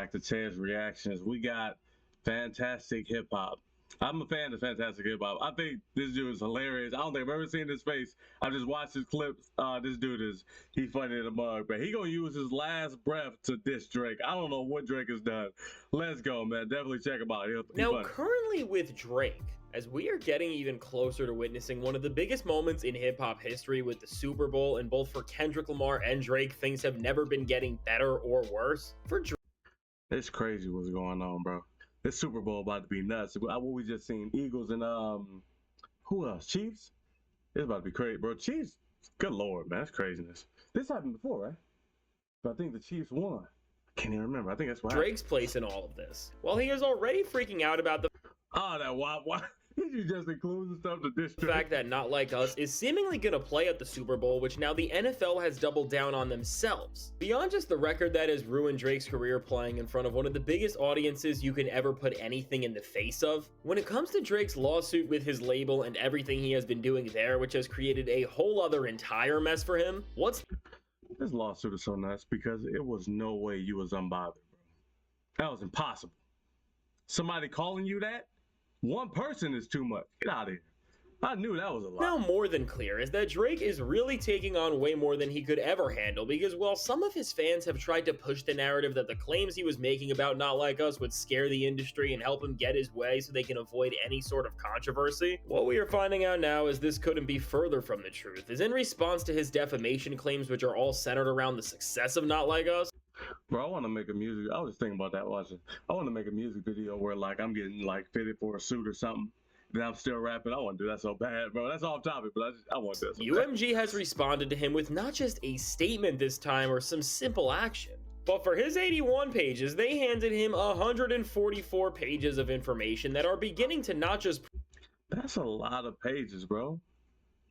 back to Ted's reactions. We got fantastic hip hop. I'm a fan of fantastic hip hop. I think this dude is hilarious. I don't think I've ever seen his face. I just watched his clips. This dude he's funny in the mug, but he gonna use his last breath to diss Drake. I don't know what Drake has done. Let's go, man. Definitely check him out. He's now, funny. Currently with Drake, as we are getting even closer to witnessing one of the biggest moments in hip-hop history with the Super Bowl, and both for Kendrick Lamar and Drake, things have never been getting better or worse. For Drake, it's crazy what's going on, bro. This Super Bowl about to be nuts. What we just seen, Eagles and who else? Chiefs? It's about to be crazy, bro. Chiefs, good lord, man, that's craziness. This happened before, right? But I think the Chiefs won. I can't even remember. I think that's why. Drake's place in all of this. While he is already freaking out about the that why did you just include the stuff to diss the fact that Not Like Us is seemingly going to play at the Super Bowl, which now the NFL has doubled down on themselves. Beyond just the record that has ruined Drake's career playing in front of one of the biggest audiences you can ever put anything in the face of, when it comes to Drake's lawsuit with his label and everything he has been doing there, which has created a whole other entire mess for him, this lawsuit is so nuts because it was no way you was unbothered, bro. That was impossible. Somebody calling you that? One person is too much. Get out of here. I knew that was a lot. Now more than clear is that Drake is really taking on way more than he could ever handle, because while some of his fans have tried to push the narrative that the claims he was making about Not Like Us would scare the industry and help him get his way so they can avoid any sort of controversy, what we are finding out now is this couldn't be further from the truth, is in response to his defamation claims, which are all centered around the success of Not Like Us. Bro, I want to make a music. I was just thinking about that watching. I want to make a music video where like I'm getting like fitted for a suit or something. Then I'm still rapping. I want to do that so bad, bro. That's off topic, but I want this. UMG has responded to him with not just a statement this time or some simple action, but for his 81 pages, they handed him 144 pages of information that are beginning to not just... That's a lot of pages, bro.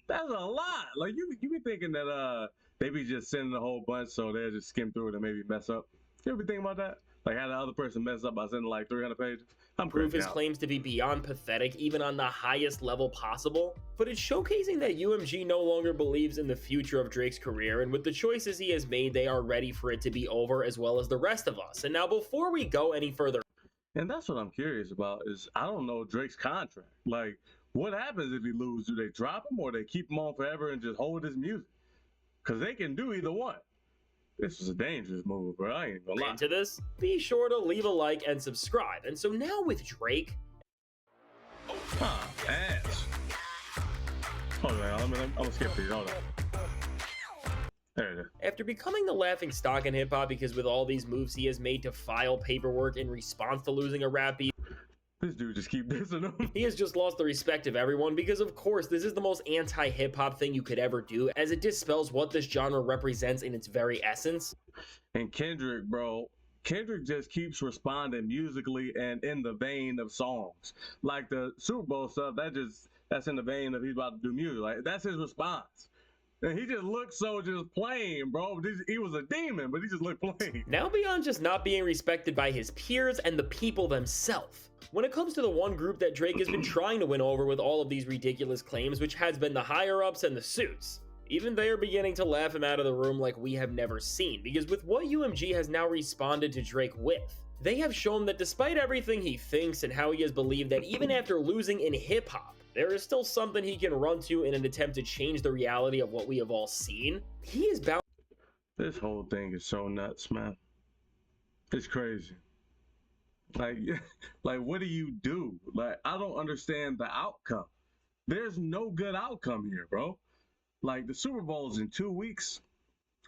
That's a lot. Like you be thinking that they be just sending a whole bunch so they'll just skim through it and maybe mess up. You ever be thinking about that? Like how the other person mess up by sending like 300 pages? I'm proof his claims to be beyond pathetic, even on the highest level possible. But it's showcasing that UMG no longer believes in the future of Drake's career, and with the choices he has made, they are ready for it to be over, as well as the rest of us. And now before we go any further... And that's what I'm curious about, is I don't know Drake's contract. Like, what happens if he loses? Do they drop him or they keep him on forever and just hold his music? Because they can do either one. This is a dangerous move, bro. I ain't gonna lie. Into this, be sure to leave a like and subscribe. And so now with Drake... ass. Hold on, I'm gonna skip these. Hold on. There it is. After becoming the laughing stock in hip-hop because with all these moves he has made to file paperwork in response to losing a rap beef, this dude just keep dissing him. He has just lost the respect of everyone because, of course, this is the most anti-hip-hop thing you could ever do, as it dispels what this genre represents in its very essence. And Kendrick, bro, Kendrick just keeps responding musically and in the vein of songs. Like the Super Bowl stuff, that's in the vein of he's about to do music. Like, that's his response. And he just looked so just plain, bro. He was a demon, but he just looked plain. Now beyond just not being respected by his peers and the people themselves, when it comes to the one group that Drake has been trying to win over with all of these ridiculous claims, which has been the higher-ups and the suits, even they are beginning to laugh him out of the room like we have never seen, because with what UMG has now responded to Drake with, they have shown that despite everything he thinks and how he has believed that even after losing in hip-hop, there is still something he can run to in an attempt to change the reality of what we have all seen, he is bound... This whole thing is so nuts, man. It's crazy. Like, what do you do? Like, I don't understand the outcome. There's no good outcome here, bro. Like, the Super Bowl's in 2 weeks.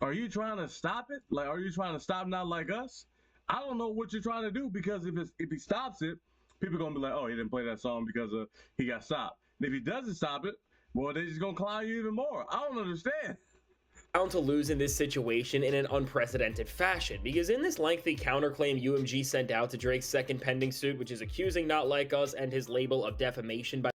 Are you trying to stop it? Like, are you trying to stop Not Like Us? I don't know what you're trying to do, because if he stops it, people are going to be like, oh, he didn't play that song because he got stopped. And if he doesn't stop it, well, they're just going to clown you even more. I don't understand. Bound to lose in this situation in an unprecedented fashion, because in this lengthy counterclaim UMG sent out to Drake's second pending suit, which is accusing Not Like Us and his label of defamation by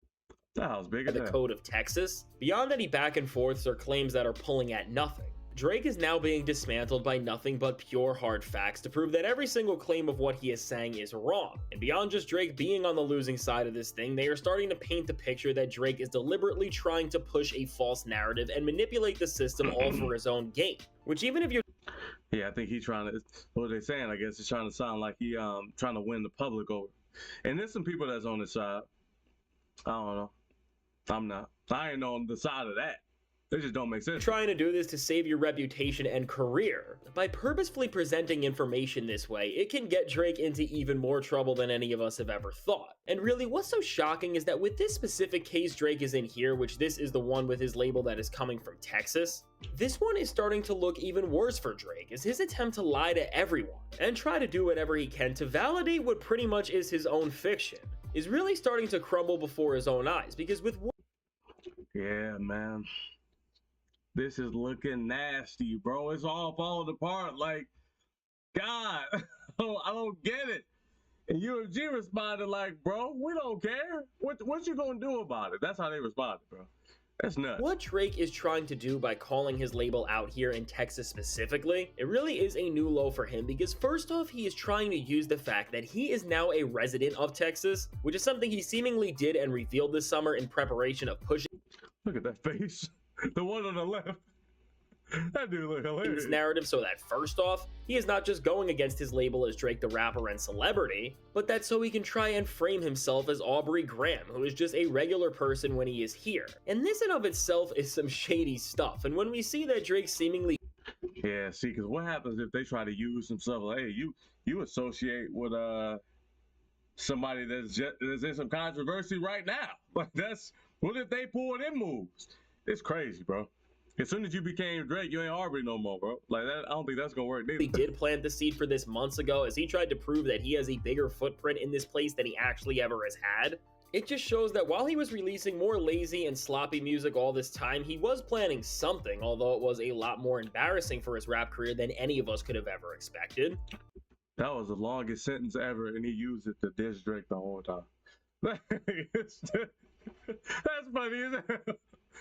the Code of Texas, beyond any back and forths or claims that are pulling at nothing, Drake is now being dismantled by nothing but pure hard facts to prove that every single claim of what he is saying is wrong. And beyond just Drake being on the losing side of this thing, they are starting to paint the picture that Drake is deliberately trying to push a false narrative and manipulate the system all for his own gain. Which, even if you're... Yeah, I think he's trying to. What they saying? I guess he's trying to sound like he trying to win the public over. And there's some people that's on his side. I don't know. I'm not. I ain't on the side of that. It just don't make sense. Trying to do this to save your reputation and career. By purposefully presenting information this way, it can get Drake into even more trouble than any of us have ever thought. And really, what's so shocking is that with this specific case Drake is in here, which this is the one with his label that is coming from Texas, this one is starting to look even worse for Drake, as his attempt to lie to everyone and try to do whatever he can to validate what pretty much is his own fiction is really starting to crumble before his own eyes, because with Yeah, man. This is looking nasty, bro. It's all falling apart. Like, God, I don't get it. And UMG responded like, bro, we don't care. What you gonna do about it? That's how they responded, bro. That's nuts. What Drake is trying to do by calling his label out here in Texas specifically, it really is a new low for him, because first off, he is trying to use the fact that he is now a resident of Texas, which is something he seemingly did and revealed this summer in preparation of pushing. Look at that face. The one on the left. That dude look hilarious. This narrative, so that first off, he is not just going against his label as Drake the rapper and celebrity, but that's so he can try and frame himself as Aubrey Graham, who is just a regular person when he is here. And this in of itself is some shady stuff, and when we see that Drake seemingly... Yeah, see, because what happens if they try to use himself? Like, hey, you associate with somebody that's in some controversy right now. Like, what if they pull them moves? It's crazy, bro. As soon as you became Drake, you ain't Aubrey no more, bro. Like that, I don't think that's gonna work neither. He did plant the seed for this months ago, as he tried to prove that he has a bigger footprint in this place than he actually ever has had. It just shows that while he was releasing more lazy and sloppy music all this time, he was planning something, although it was a lot more embarrassing for his rap career than any of us could have ever expected. That was the longest sentence ever, and he used it to diss Drake the whole time. That's funny, isn't it?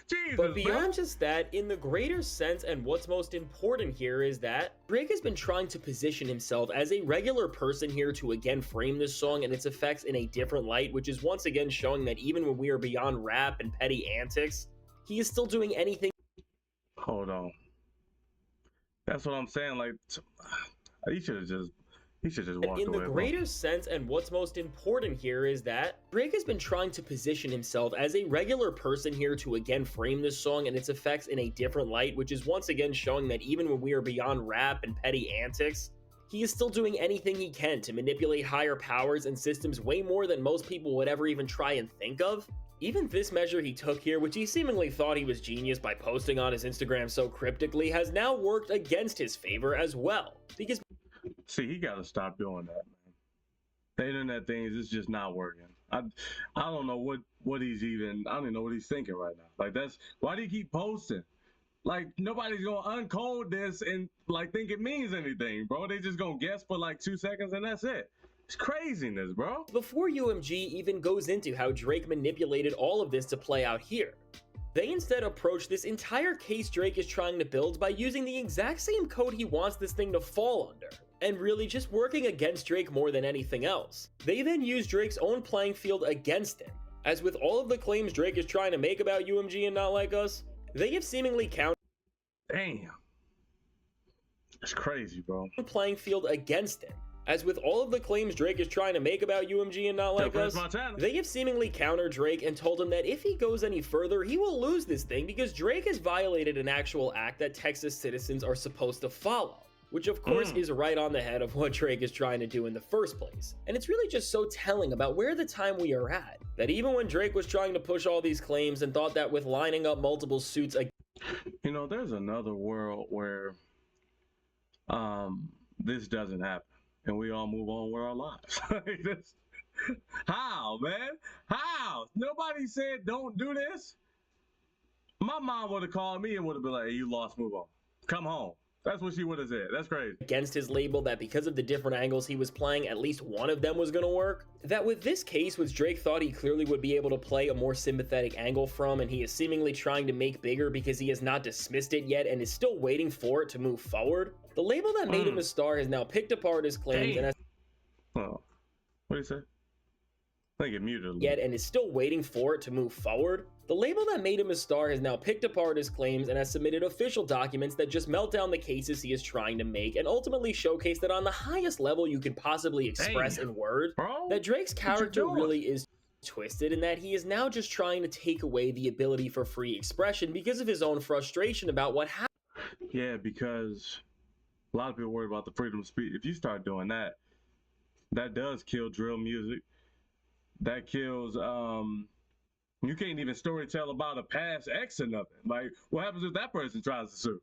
Jesus, but beyond just that, in the greater sense, and what's most important here is that Drake has been trying to position himself as a regular person here to again frame this song and its effects in a different light, which is once again showing that even when we are beyond rap and petty antics, he is still doing anything. Hold on. That's what I'm saying. Like, he should have just walked away. In the greater sense, and what's most important here is that Drake has been trying to position himself as a regular person here to again frame this song and its effects in a different light, which is once again showing that even when we are beyond rap and petty antics, he is still doing anything he can to manipulate higher powers and systems way more than most people would ever even try and think of. Even this measure he took here, which he seemingly thought he was genius by posting on his Instagram so cryptically, has now worked against his favor as well, because see, he got to stop doing that, man. The internet things is just not working. I don't know what he's even. I don't even know what he's thinking right now. Like, that's why do you keep posting? Like, nobody's gonna uncode this and like think it means anything, bro. They just gonna guess for like 2 seconds and that's it. It's craziness, bro. Before UMG even goes into how Drake manipulated all of this to play out here, they instead approach this entire case Drake is trying to build by using the exact same code he wants this thing to fall under, and really just working against Drake more than anything else. They then use Drake's own playing field against him, as with all of the claims Drake is trying to make about UMG and Not Like Us, they have seemingly countered. Damn. That's crazy, bro. Playing field against him. As with all of the claims Drake is trying to make about UMG and Not Like Us, they have seemingly countered Drake and told him that if he goes any further, he will lose this thing because Drake has violated an actual act that Texas citizens are supposed to follow. Which of course is right on the head of what Drake is trying to do in the first place. And it's really just so telling about where the time we are at, that even when Drake was trying to push all these claims and thought that with lining up multiple suits... You know, there's another world where this doesn't happen and we all move on with our lives. How, man? How? Nobody said don't do this. My mom would have called me and would have been like, hey, you lost, move on. Come home. That's what she would have said. That's crazy. Against his label, that because of the different angles he was playing, at least one of them was going to work. That with this case, which Drake thought he clearly would be able to play a more sympathetic angle from, and he is seemingly trying to make bigger because he has not dismissed it yet and is still waiting for it to move forward. The label that made him a star has now picked apart his claims and has... Oh, what did he say? I think it muted. Yet and is still waiting for it to move forward. The label that made him a star has now picked apart his claims and has submitted official documents that just melt down the cases he is trying to make and ultimately showcase that on the highest level you can possibly express in words, bro, that Drake's character really is twisted and that he is now just trying to take away the ability for free expression because of his own frustration about what happened. Yeah, because a lot of people worry about the freedom of speech. If you start doing that, that does kill drill music. That kills you can't even story tell about a past ex or nothing. Like, what happens if that person tries to sue?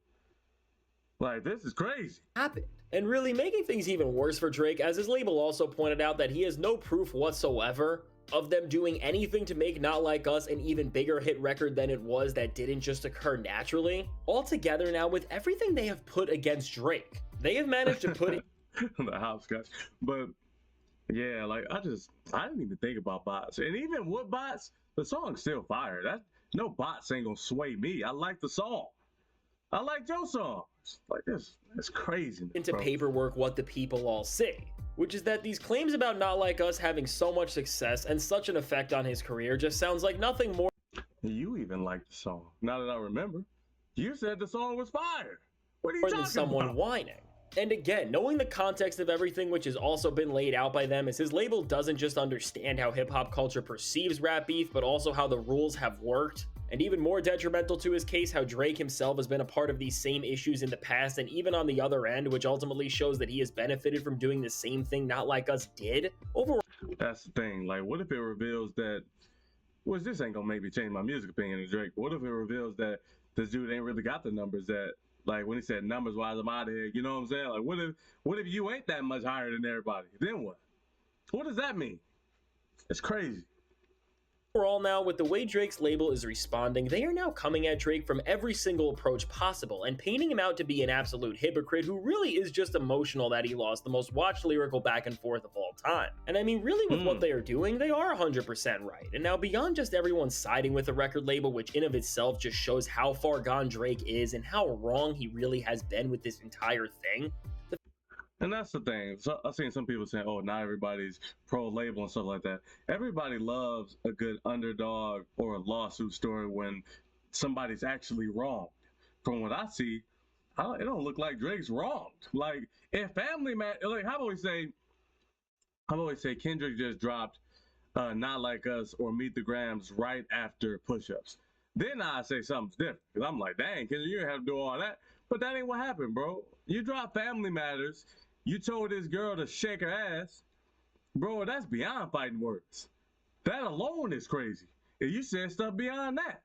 Like, this is crazy. Happened. And really making things even worse for Drake, as his label also pointed out that he has no proof whatsoever of them doing anything to make Not Like Us an even bigger hit record than it was that didn't just occur naturally. Altogether now, with everything they have put against Drake, they have managed to put the hopscotch. But yeah, like I didn't even think about bots. And even with bots, the song's still fire. That no bots ain't gonna sway me. I like the song. I like your songs. Like this, that's crazy. Into paperwork what the people all say, which is that these claims about Not Like Us having so much success and such an effect on his career just sounds like nothing more. You even like the song. Now that I remember, you said the song was fire. What are you More talking than someone about? whining. And again, knowing the context of everything, which has also been laid out by them, is his label doesn't just understand how hip-hop culture perceives rap beef, but also how the rules have worked. And even more detrimental to his case, how Drake himself has been a part of these same issues in the past, and even on the other end, which ultimately shows that he has benefited from doing the same thing Not Like Us did. Overall, That's the thing. Like, what if it reveals that, well, this ain't gonna make me change my music opinion of Drake. What if it reveals that this dude ain't really got the numbers that, like when he said numbers wise, I'm out of here. You know what I'm saying? Like, what if you ain't that much higher than everybody? Then what? What does that mean? It's crazy. Overall now, with the way Drake's label is responding, they are now coming at Drake from every single approach possible and painting him out to be an absolute hypocrite who really is just emotional that he lost the most watched lyrical back and forth of all time. And I mean, really with what they are doing, they are 100% right. And now beyond just everyone siding with the record label, which in of itself just shows how far gone Drake is and how wrong he really has been with this entire thing. And that's the thing. So I've seen some people saying, oh, not everybody's pro-label and stuff like that. Everybody loves a good underdog or a lawsuit story when somebody's actually wrong. From what I see, it don't look like Drake's wronged. Like, if Family Man, like, how about we say Kendrick just dropped Not Like Us or Meet the Grams right after Push-Ups. Then I say something's different. Because I'm like, dang, Kendrick, you didn't have to do all that. But that ain't what happened, bro. You dropped Family Matters. You told this girl to shake her ass. Bro, that's beyond fighting words. That alone is crazy. And you said stuff beyond that.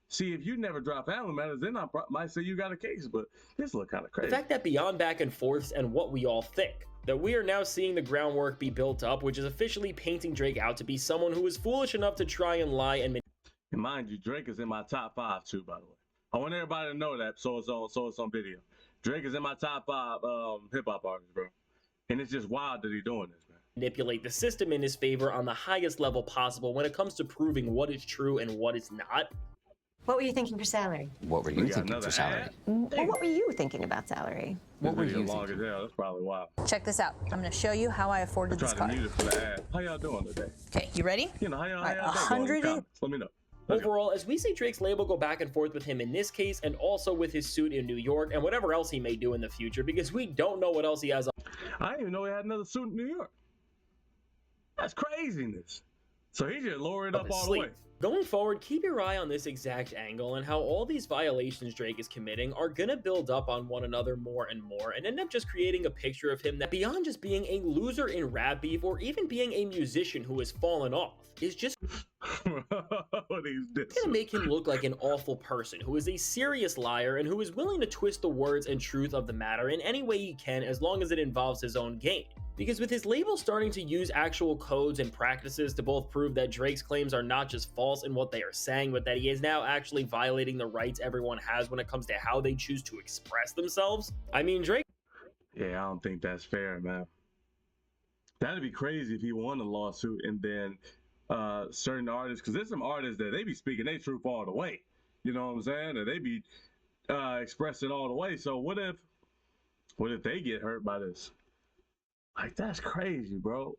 See, if you never drop Family Matters, then I might say you got a case, but this look kind of crazy. The fact that beyond back and forths and what we all think, that we are now seeing the groundwork be built up, which is officially painting Drake out to be someone who is foolish enough to try and lie and mind you, Drake is in my top 5 too, by the way. I want everybody to know that, so it's on video. Drake is in my top 5 hip-hop artists, bro. And it's just wild that he's doing this, man. Manipulate the system in his favor on the highest level possible when it comes to proving what is true and what is not. What were you thinking for salary? What were you thinking for salary? Well, what were you thinking about salary? What were you long thinking? as hell. That's probably wild. Check this out. I'm going to show you how I afforded this Try car. to mute it for the ad. How y'all doing today? Okay, you ready? You know, how y'all All right, day going in the 100 comments? Let me know. Let's go. Overall, as we see Drake's label go back and forth with him in this case and also with his suit in New York and whatever else he may do in the future, because we don't know what else he has. I didn't even know he had another suit in New York. That's craziness. So he just lowered it up all the way. Going forward, keep your eye on this exact angle and how all these violations Drake is committing are gonna build up on one another more and more and end up just creating a picture of him that beyond just being a loser in rap beef or even being a musician who has fallen off, is just gonna make him look like an awful person who is a serious liar and who is willing to twist the words and truth of the matter in any way he can as long as it involves his own gain. Because with his label starting to use actual codes and practices to both prove that Drake's claims are not just false in what they are saying, but that he is now actually violating the rights everyone has when it comes to how they choose to express themselves. I mean, Drake... Yeah, I don't think that's fair, man. That'd be crazy if he won a lawsuit and then certain artists, because there's some artists that they be speaking their truth all the way. You know what I'm saying? And they be expressing all the way. So what if they get hurt by this? Like, that's crazy, bro.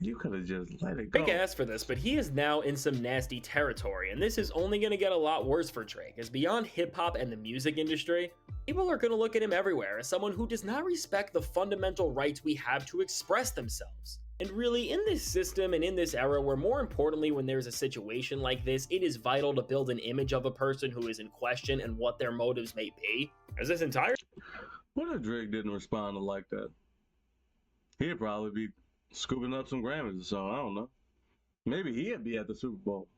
You could have just let it go. Drake asked for this, but he is now in some nasty territory, and this is only going to get a lot worse for Drake, as beyond hip-hop and the music industry, people are going to look at him everywhere as someone who does not respect the fundamental rights we have to express themselves. And really, in this system and in this era, where more importantly, when there's a situation like this, it is vital to build an image of a person who is in question and what their motives may be, as this entire... What if Drake didn't respond to like that? He'd probably be scooping up some Grammys or something. I don't know. Maybe he'd be at the Super Bowl.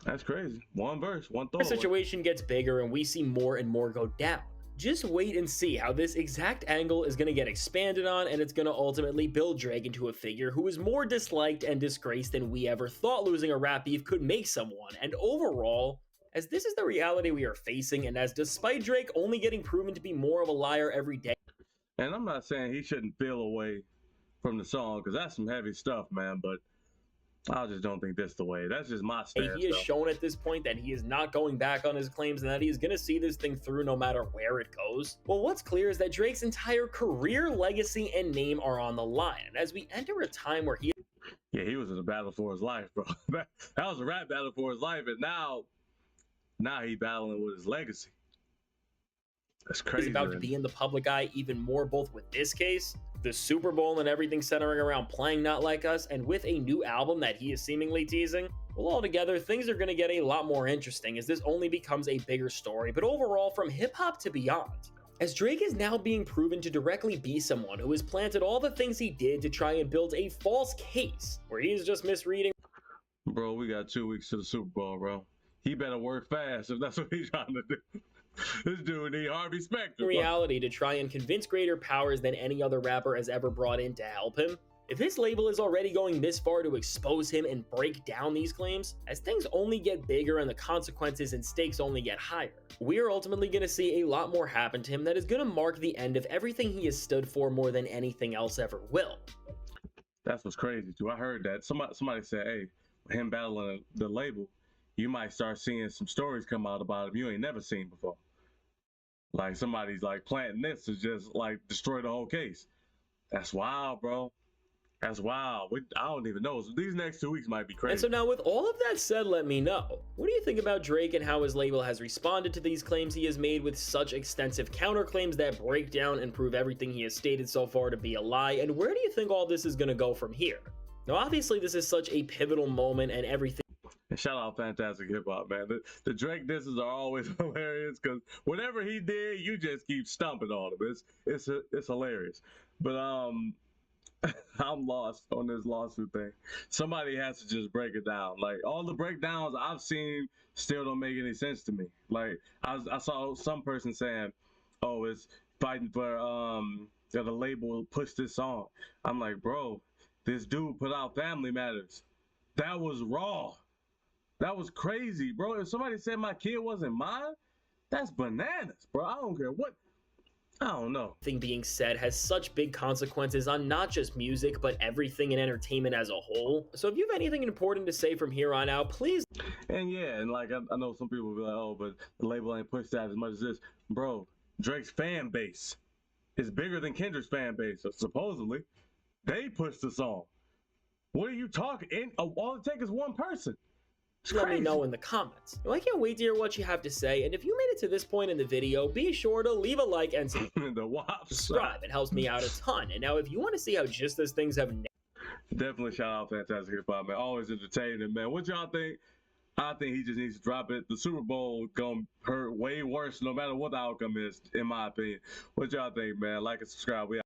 That's crazy. One verse, one throw. The situation gets bigger and we see more and more go down. Just wait and see how this exact angle is going to get expanded on, and it's going to ultimately build Drake into a figure who is more disliked and disgraced than we ever thought losing a rap beef could make someone. And overall, as this is the reality we are facing, and as despite Drake only getting proven to be more of a liar every day. And I'm not saying he shouldn't feel away from the song, because that's some heavy stuff, man, but I just don't think that's the way. That's just my stance. He has shown at this point that he is not going back on his claims and that he is going to see this thing through no matter where it goes. Well, what's clear is that Drake's entire career, legacy, and name are on the line. And as we enter a time where he... Yeah, he was in a battle for his life, bro. That was a rap battle for his life, and now he battling with his legacy. That's crazy. He's about to be in the public eye even more, both with this case, the Super Bowl, and everything centering around playing Not Like Us, and with a new album that he is seemingly teasing. Well, altogether, things are going to get a lot more interesting as this only becomes a bigger story, but overall, from hip-hop to beyond. As Drake is now being proven to directly be someone who has planted all the things he did to try and build a false case, where he is just misreading. Bro, we got 2 weeks to the Super Bowl, bro. He better work fast if that's what he's trying to do. This dude need Harvey Specter. Reality to try and convince greater powers than any other rapper has ever brought in to help him. If his label is already going this far to expose him and break down these claims, as things only get bigger and the consequences and stakes only get higher, we are ultimately going to see a lot more happen to him that is going to mark the end of everything he has stood for more than anything else ever will. That's what's crazy too. I heard that somebody said, hey, him battling the label, you might start seeing some stories come out about him you ain't never seen before. Like somebody's like planting this to just like destroy the whole case. That's wild, bro. That's wild. I don't even know. These next 2 weeks might be crazy. And so now with all of that said, let me know. What do you think about Drake and how his label has responded to these claims he has made with such extensive counterclaims that break down and prove everything he has stated so far to be a lie? And where do you think all this is going to go from here? Now, obviously, this is such a pivotal moment and everything. And shout out Fantastic Hip Hop, man. The Drake disses are always hilarious because whatever he did, you just keep stumping on him. It's hilarious. But I'm lost on this lawsuit thing. Somebody has to just break it down. Like all the breakdowns I've seen still don't make any sense to me. Like I saw some person saying, "Oh, it's fighting for that the label will push this song." I'm like, bro, this dude put out Family Matters. That was raw. That was crazy, bro. If somebody said my kid wasn't mine, that's bananas, bro. I don't care what. I don't know. Thing being said has such big consequences on not just music, but everything in entertainment as a whole. So if you have anything important to say from here on out, please. And yeah, and like I know some people will be like, oh, but the label ain't pushed that as much as this. Bro, Drake's fan base is bigger than Kendrick's fan base, supposedly. They pushed the song. What are you talking? All it takes is one person. Let me know in the comments. Now, I can't wait to hear what you have to say, and if you made it to this point in the video, be sure to leave a like and subscribe. It helps me out a ton. And now if you want to see how just as things have definitely shout out Fantastic Hip Hop, man. Always entertaining, man. What y'all think? I think he just needs to drop it. The Super Bowl gonna hurt way worse no matter what the outcome is, in my opinion. What y'all think, man? Like and subscribe. We out.